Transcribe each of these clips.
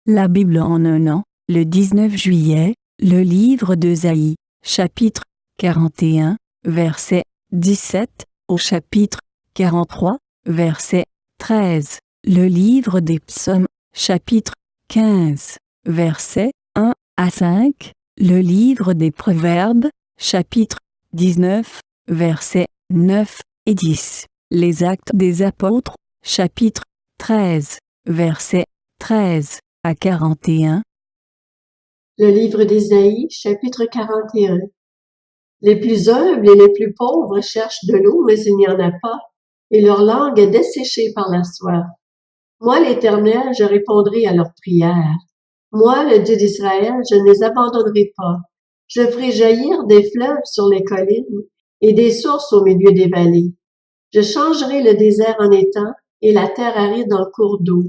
La Bible en un an, le 19 juillet, le livre d'Ésaïe, chapitre 41, verset 17, au chapitre 43, verset 13. Le livre des psaumes, chapitre 15, versets 1 à 5. Le livre des proverbes, chapitre 19, versets 9 et 10. Les actes des apôtres, chapitre 13, versets 13 à 41. Le livre d'Ésaïe, chapitre 41. Les plus humbles et les plus pauvres cherchent de l'eau, mais il n'y en a pas, et leur langue est desséchée par la soif. Moi, l'Éternel, je répondrai à leurs prières. Moi, le Dieu d'Israël, je ne les abandonnerai pas. Je ferai jaillir des fleuves sur les collines et des sources au milieu des vallées. Je changerai le désert en étang et la terre aride en cours d'eau.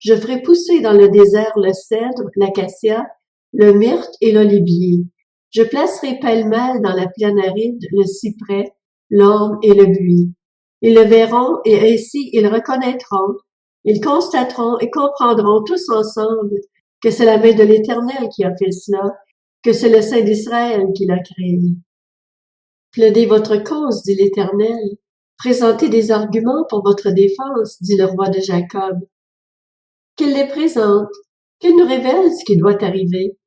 Je ferai pousser dans le désert le cèdre, l'acacia, le myrte et l'olivier. Je placerai pêle-mêle dans la plaine aride le cyprès, l'orme et le buis. Ils le verront et ainsi ils reconnaîtront, ils constateront et comprendront tous ensemble que c'est la main de l'Éternel qui a fait cela, que c'est le Saint d'Israël qui l'a créé. Plaidez votre cause, dit l'Éternel. Présentez des arguments pour votre défense, dit le roi de Jacob. Qu'il les présente, qu'il nous révèle ce qui doit arriver.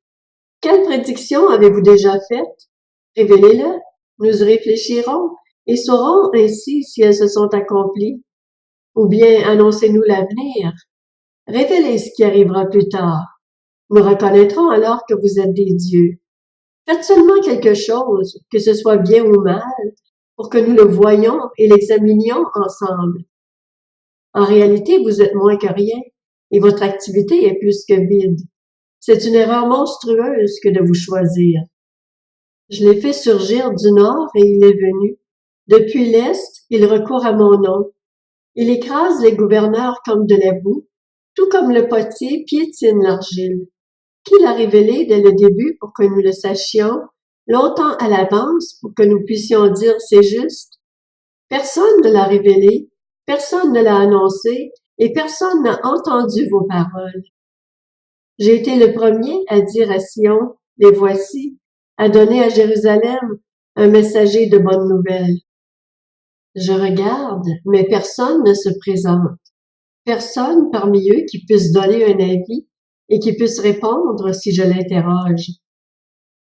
Quelles prédictions avez-vous déjà faites? Révélez-le, nous y réfléchirons et saurons ainsi si elles se sont accomplies. Ou bien annoncez-nous l'avenir. Révélez ce qui arrivera plus tard. Nous reconnaîtrons alors que vous êtes des dieux. Faites seulement quelque chose, que ce soit bien ou mal, pour que nous le voyions et l'examinions ensemble. En réalité, vous êtes moins que rien, et votre activité est plus que vide. C'est une erreur monstrueuse que de vous choisir. Je l'ai fait surgir du nord et il est venu. Depuis l'est, il recourt à mon nom. Il écrase les gouverneurs comme de la boue, tout comme le potier piétine l'argile. Qui l'a révélé dès le début pour que nous le sachions, longtemps à l'avance pour que nous puissions dire c'est juste? Personne ne l'a révélé, personne ne l'a annoncé, et personne n'a entendu vos paroles. J'ai été le premier à dire à Sion, les voici, à donner à Jérusalem un messager de bonnes nouvelles. Je regarde, mais personne ne se présente. Personne parmi eux qui puisse donner un avis et qui puisse répondre si je l'interroge.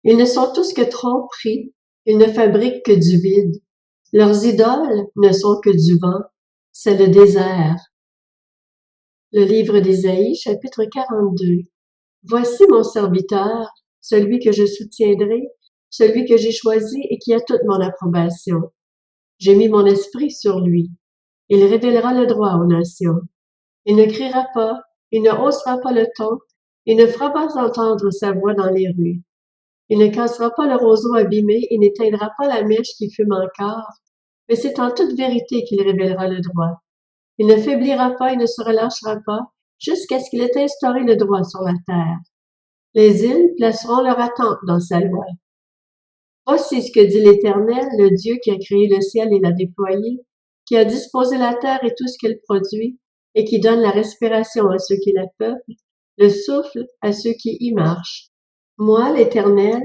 Ils ne sont tous que tromperies, ils ne fabriquent que du vide. Leurs idoles ne sont que du vent, c'est le désert. Le livre d'Ésaïe, chapitre 42. Voici mon serviteur, celui que je soutiendrai, celui que j'ai choisi et qui a toute mon approbation. J'ai mis mon esprit sur lui. Il révélera le droit aux nations. Il ne criera pas, il ne haussera pas le ton, il ne fera pas entendre sa voix dans les rues. Il ne cassera pas le roseau abîmé et n'éteindra pas la mèche qui fume encore, mais c'est en toute vérité qu'il révélera le droit. Il ne faiblira pas et ne se relâchera pas, jusqu'à ce qu'il ait instauré le droit sur la terre. Les îles placeront leur attente dans sa loi. Voici ce que dit l'Éternel, le Dieu qui a créé le ciel et l'a déployé, qui a disposé la terre et tout ce qu'elle produit, et qui donne la respiration à ceux qui la peuplent, le souffle à ceux qui y marchent. Moi, l'Éternel,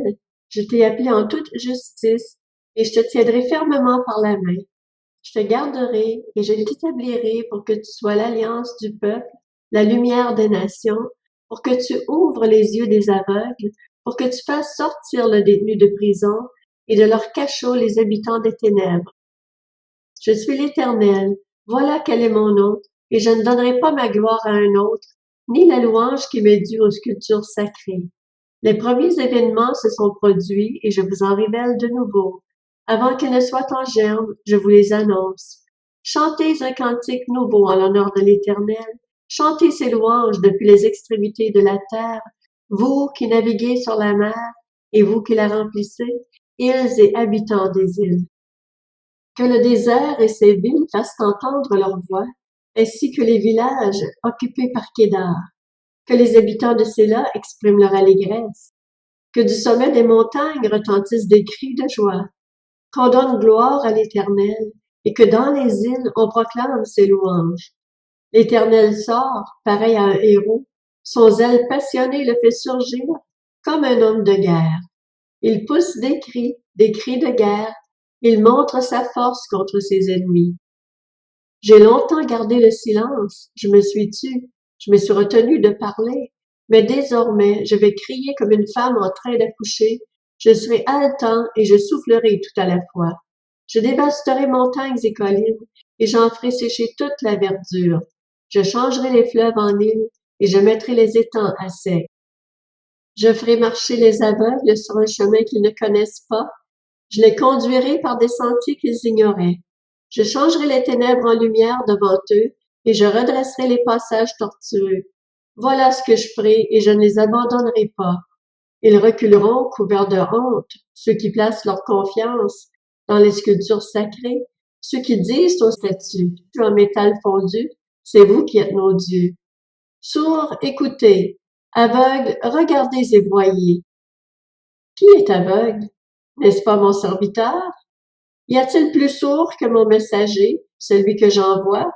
je t'ai appelé en toute justice, et je te tiendrai fermement par la main. Je te garderai et je t'établirai pour que tu sois l'alliance du peuple, la lumière des nations, pour que tu ouvres les yeux des aveugles, pour que tu fasses sortir le détenu de prison et de leur cachot les habitants des ténèbres. Je suis l'Éternel, voilà quel est mon nom, et je ne donnerai pas ma gloire à un autre, ni la louange qui m'est due aux sculptures sacrées. Les premiers événements se sont produits et je vous en révèle de nouveau. Avant qu'ils ne soient en germe, je vous les annonce. Chantez un cantique nouveau en l'honneur de l'Éternel. Chantez ses louanges depuis les extrémités de la terre, vous qui naviguez sur la mer et vous qui la remplissez, îles et habitants des îles. Que le désert et ses villes fassent entendre leur voix, ainsi que les villages occupés par Kédar. Que les habitants de Séla expriment leur allégresse. Que du sommet des montagnes retentissent des cris de joie. Qu'on donne gloire à l'Éternel et que dans les îles on proclame ses louanges. L'Éternel sort, pareil à un héros. Son zèle passionné le fait surgir comme un homme de guerre. Il pousse des cris de guerre. Il montre sa force contre ses ennemis. J'ai longtemps gardé le silence, je me suis tue, je me suis retenue de parler, mais désormais je vais crier comme une femme en train d'accoucher, je serai haletant et je soufflerai tout à la fois. Je dévasterai montagnes et collines, et j'en ferai sécher toute la verdure. Je changerai les fleuves en îles, et je mettrai les étangs à sec. Je ferai marcher les aveugles sur un chemin qu'ils ne connaissent pas, je les conduirai par des sentiers qu'ils ignoraient. Je changerai les ténèbres en lumière devant eux, et je redresserai les passages tortueux. Voilà ce que je ferai, et je ne les abandonnerai pas. Ils reculeront couverts de honte, ceux qui placent leur confiance dans les sculptures sacrées, ceux qui disent aux statues en métal fondu, c'est vous qui êtes nos dieux. Sourds, écoutez. Aveugles, regardez et voyez. Qui est aveugle? N'est-ce pas mon serviteur? Y a-t-il plus sourd que mon messager, celui que j'envoie?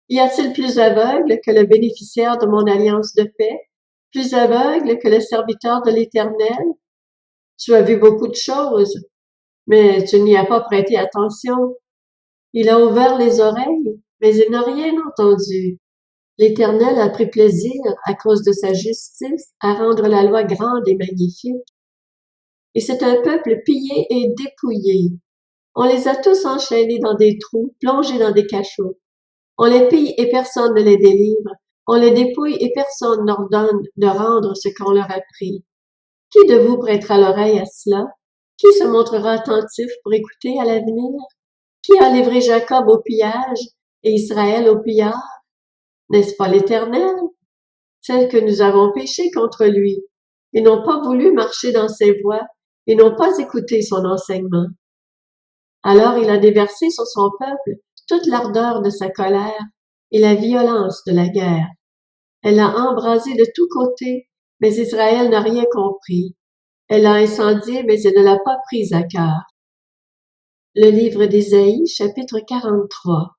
Y a-t-il plus aveugle que le bénéficiaire de mon alliance de paix? Plus aveugle que le serviteur de l'Éternel? Tu as vu beaucoup de choses, mais tu n'y as pas prêté attention. Il a ouvert les oreilles, mais il n'a rien entendu. L'Éternel a pris plaisir, à cause de sa justice, à rendre la loi grande et magnifique. Et c'est un peuple pillé et dépouillé. On les a tous enchaînés dans des trous, plongés dans des cachots. On les pille et personne ne les délivre. On les dépouille et personne n'ordonne de rendre ce qu'on leur a pris. Qui de vous prêtera l'oreille à cela? Qui se montrera attentif pour écouter à l'avenir? Qui a livré Jacob au pillage et Israël au pillard? N'est-ce pas l'Éternel? C'est que nous avons péché contre lui. Ils n'ont pas voulu marcher dans ses voies. Ils n'ont pas écouté son enseignement. Alors il a déversé sur son peuple toute l'ardeur de sa colère et la violence de la guerre. Elle l'a embrasé de tous côtés, mais Israël n'a rien compris. Elle l'a incendié, mais elle ne l'a pas pris à cœur. Le livre d'Ésaïe, chapitre 43.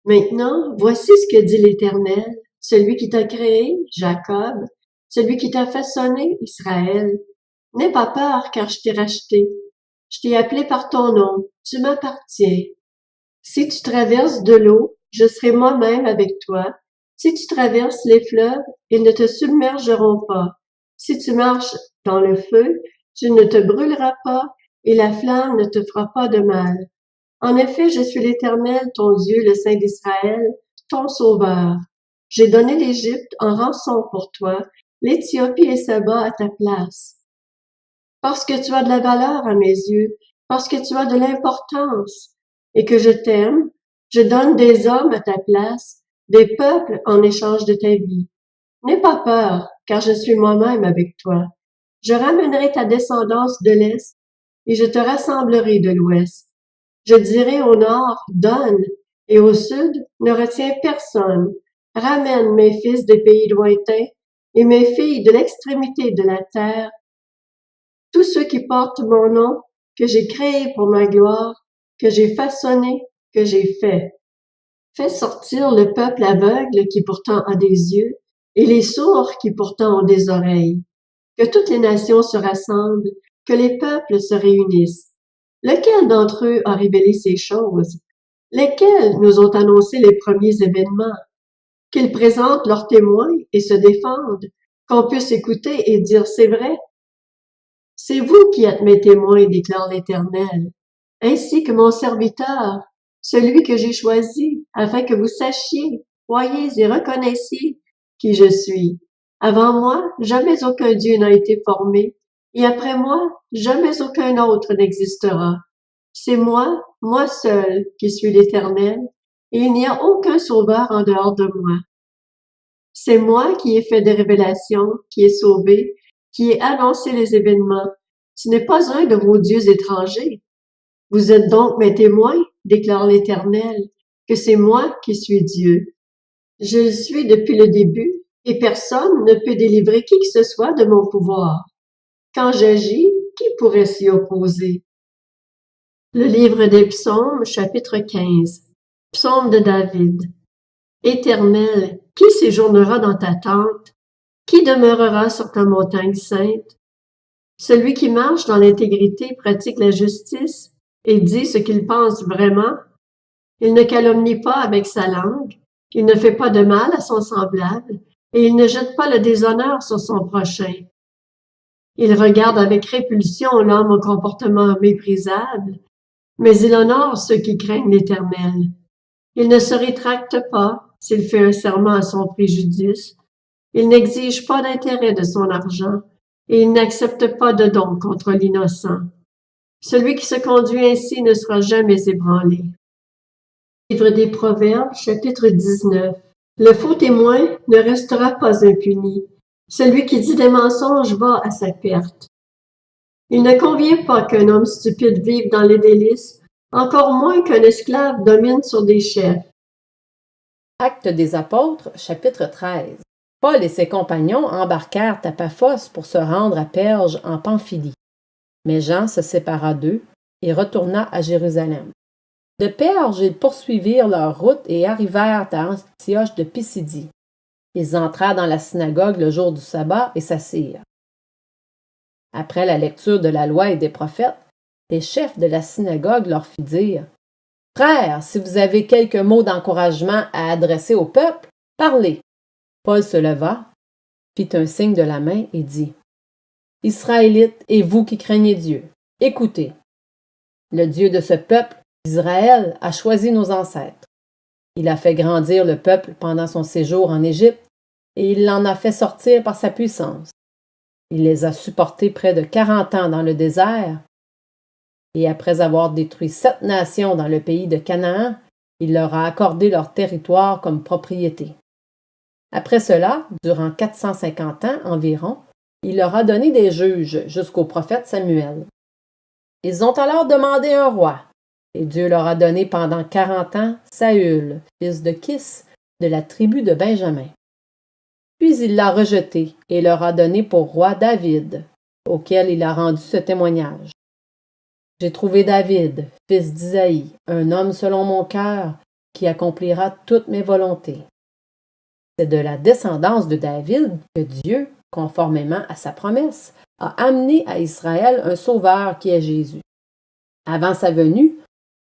Maintenant, voici ce que dit l'Éternel, celui qui t'a créé, Jacob, celui qui t'a façonné, Israël. N'aie pas peur, car je t'ai racheté. Je t'ai appelé par ton nom, tu m'appartiens. Si tu traverses de l'eau, je serai moi-même avec toi. Si tu traverses les fleuves, ils ne te submergeront pas. Si tu marches dans le feu, tu ne te brûleras pas, et la flamme ne te fera pas de mal. En effet, je suis l'Éternel, ton Dieu, le Saint d'Israël, ton Sauveur. J'ai donné l'Égypte en rançon pour toi, l'Éthiopie et Saba à ta place. Parce que tu as de la valeur à mes yeux, parce que tu as de l'importance, et que je t'aime, je donne des hommes à ta place, des peuples en échange de ta vie. N'aie pas peur, car je suis moi-même avec toi. Je ramènerai ta descendance de l'Est, et je te rassemblerai de l'Ouest. Je dirai au nord, donne, et au sud, ne retiens personne. Ramène mes fils des pays lointains, et mes filles de l'extrémité de la terre, tous ceux qui portent mon nom, que j'ai créé pour ma gloire, que j'ai façonné, que j'ai fait. Fais sortir le peuple aveugle qui pourtant a des yeux, et les sourds qui pourtant ont des oreilles. Que toutes les nations se rassemblent, que les peuples se réunissent. Lequel d'entre eux a révélé ces choses? Lesquels nous ont annoncé les premiers événements? Qu'ils présentent leurs témoins et se défendent, qu'on puisse écouter et dire c'est vrai. C'est vous qui êtes mes témoins, déclare l'Éternel, ainsi que mon serviteur, celui que j'ai choisi, afin que vous sachiez, voyez et reconnaissiez qui je suis. Avant moi, jamais aucun Dieu n'a été formé, et après moi, jamais aucun autre n'existera. C'est moi seul, qui suis l'Éternel, et il n'y a aucun sauveur en dehors de moi. C'est moi qui ai fait des révélations, qui ai sauvé, qui ai annoncé les événements. Ce n'est pas un de vos dieux étrangers. Vous êtes donc mes témoins, déclare l'Éternel, que c'est moi qui suis Dieu. Je le suis depuis le début, et personne ne peut délivrer qui que ce soit de mon pouvoir. Quand j'agis, qui pourrait s'y opposer? Le livre des Psaumes, chapitre 15. Psaume de David. Éternel, qui séjournera dans ta tente? Qui demeurera sur ta montagne sainte? Celui qui marche dans l'intégrité pratique la justice et dit ce qu'il pense vraiment. Il ne calomnie pas avec sa langue, il ne fait pas de mal à son semblable, et il ne jette pas le déshonneur sur son prochain. Il regarde avec répulsion l'homme au comportement méprisable, mais il honore ceux qui craignent l'Éternel. Il ne se rétracte pas s'il fait un serment à son préjudice. Il n'exige pas d'intérêt de son argent, et il n'accepte pas de don contre l'innocent. Celui qui se conduit ainsi ne sera jamais ébranlé. Livre des Proverbes, chapitre 19. Le faux témoin ne restera pas impuni. Celui qui dit des mensonges va à sa perte. Il ne convient pas qu'un homme stupide vive dans les délices, encore moins qu'un esclave domine sur des chefs. Actes des apôtres, chapitre 13. Paul et ses compagnons embarquèrent à Paphos pour se rendre à Perge en Pamphylie. Mais Jean se sépara d'eux et retourna à Jérusalem. De Perge, ils poursuivirent leur route et arrivèrent à Antioche de Pisidie. Ils entrèrent dans la synagogue le jour du sabbat et s'assirent. Après la lecture de la loi et des prophètes, les chefs de la synagogue leur fit dire « Frères, si vous avez quelques mots d'encouragement à adresser au peuple, parlez. » Paul se leva, fit un signe de la main et dit « Israélites et vous qui craignez Dieu, écoutez. Le Dieu de ce peuple, Israël, a choisi nos ancêtres. Il a fait grandir le peuple pendant son séjour en Égypte et il l'en a fait sortir par sa puissance. Il les a supportés près de 40 ans dans le désert et après avoir détruit 7 nations dans le pays de Canaan, il leur a accordé leur territoire comme propriété. Après cela, durant 450 ans environ, il leur a donné des juges jusqu'au prophète Samuel. Ils ont alors demandé un roi, et Dieu leur a donné pendant 40 ans Saül, fils de Kis, de la tribu de Benjamin. Puis il l'a rejeté et leur a donné pour roi David, auquel il a rendu ce témoignage. J'ai trouvé David, fils d'Isaïe, un homme selon mon cœur, qui accomplira toutes mes volontés. C'est de la descendance de David que Dieu, conformément à sa promesse, a amené à Israël un sauveur qui est Jésus. Avant sa venue,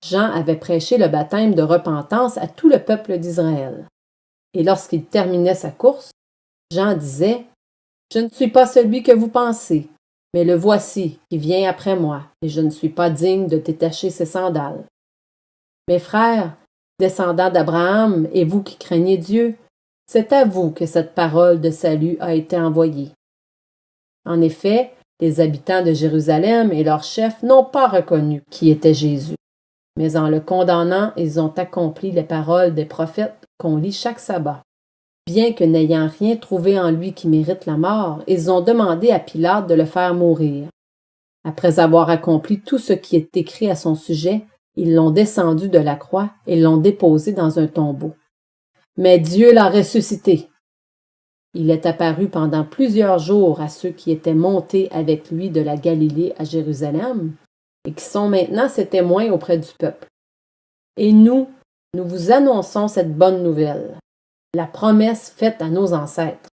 Jean avait prêché le baptême de repentance à tout le peuple d'Israël. Et lorsqu'il terminait sa course, Jean disait « Je ne suis pas celui que vous pensez, mais le voici qui vient après moi, et je ne suis pas digne de détacher ses sandales. Mes frères, descendants d'Abraham, et vous qui craignez Dieu, c'est à vous que cette parole de salut a été envoyée. En effet, les habitants de Jérusalem et leurs chefs n'ont pas reconnu qui était Jésus. Mais en le condamnant, ils ont accompli les paroles des prophètes qu'on lit chaque sabbat. Bien que n'ayant rien trouvé en lui qui mérite la mort, ils ont demandé à Pilate de le faire mourir. Après avoir accompli tout ce qui est écrit à son sujet, ils l'ont descendu de la croix et l'ont déposé dans un tombeau. Mais Dieu l'a ressuscité. Il est apparu pendant plusieurs jours à ceux qui étaient montés avec lui de la Galilée à Jérusalem et qui sont maintenant ses témoins auprès du peuple. Et nous vous annonçons cette bonne nouvelle, la promesse faite à nos ancêtres.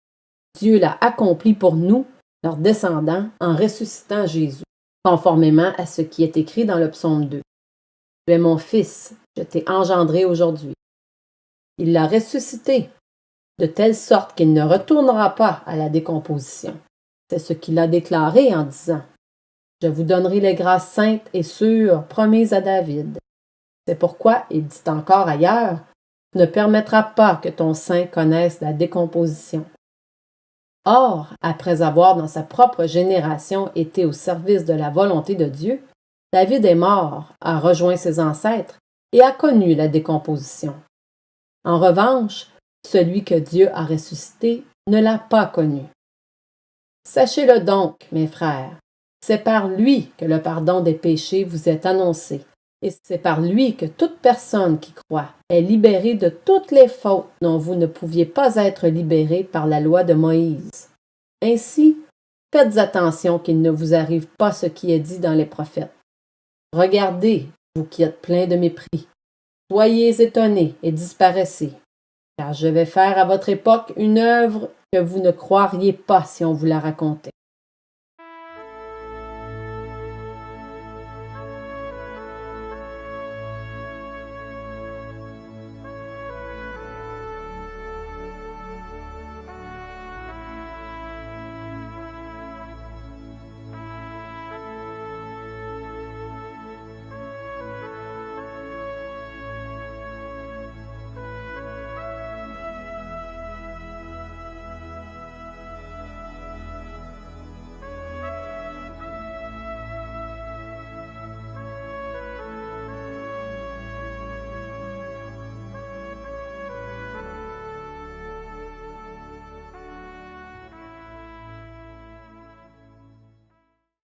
Dieu l'a accomplie pour nous, leurs descendants, en ressuscitant Jésus, conformément à ce qui est écrit dans le psaume 2. Tu es mon fils, je t'ai engendré aujourd'hui. Il l'a ressuscité, de telle sorte qu'il ne retournera pas à la décomposition. C'est ce qu'il a déclaré en disant « Je vous donnerai les grâces saintes et sûres promises à David. » C'est pourquoi il dit encore ailleurs « Tu ne permettras pas que ton sein connaisse la décomposition. » Or, après avoir dans sa propre génération été au service de la volonté de Dieu, David est mort, a rejoint ses ancêtres et a connu la décomposition. En revanche, celui que Dieu a ressuscité ne l'a pas connu. Sachez-le donc, mes frères, c'est par lui que le pardon des péchés vous est annoncé, et c'est par lui que toute personne qui croit est libérée de toutes les fautes dont vous ne pouviez pas être libérés par la loi de Moïse. Ainsi, faites attention qu'il ne vous arrive pas ce qui est dit dans les prophètes. Regardez, vous qui êtes pleins de mépris, soyez étonnés et disparaissez, car je vais faire à votre époque une œuvre que vous ne croiriez pas si on vous la racontait.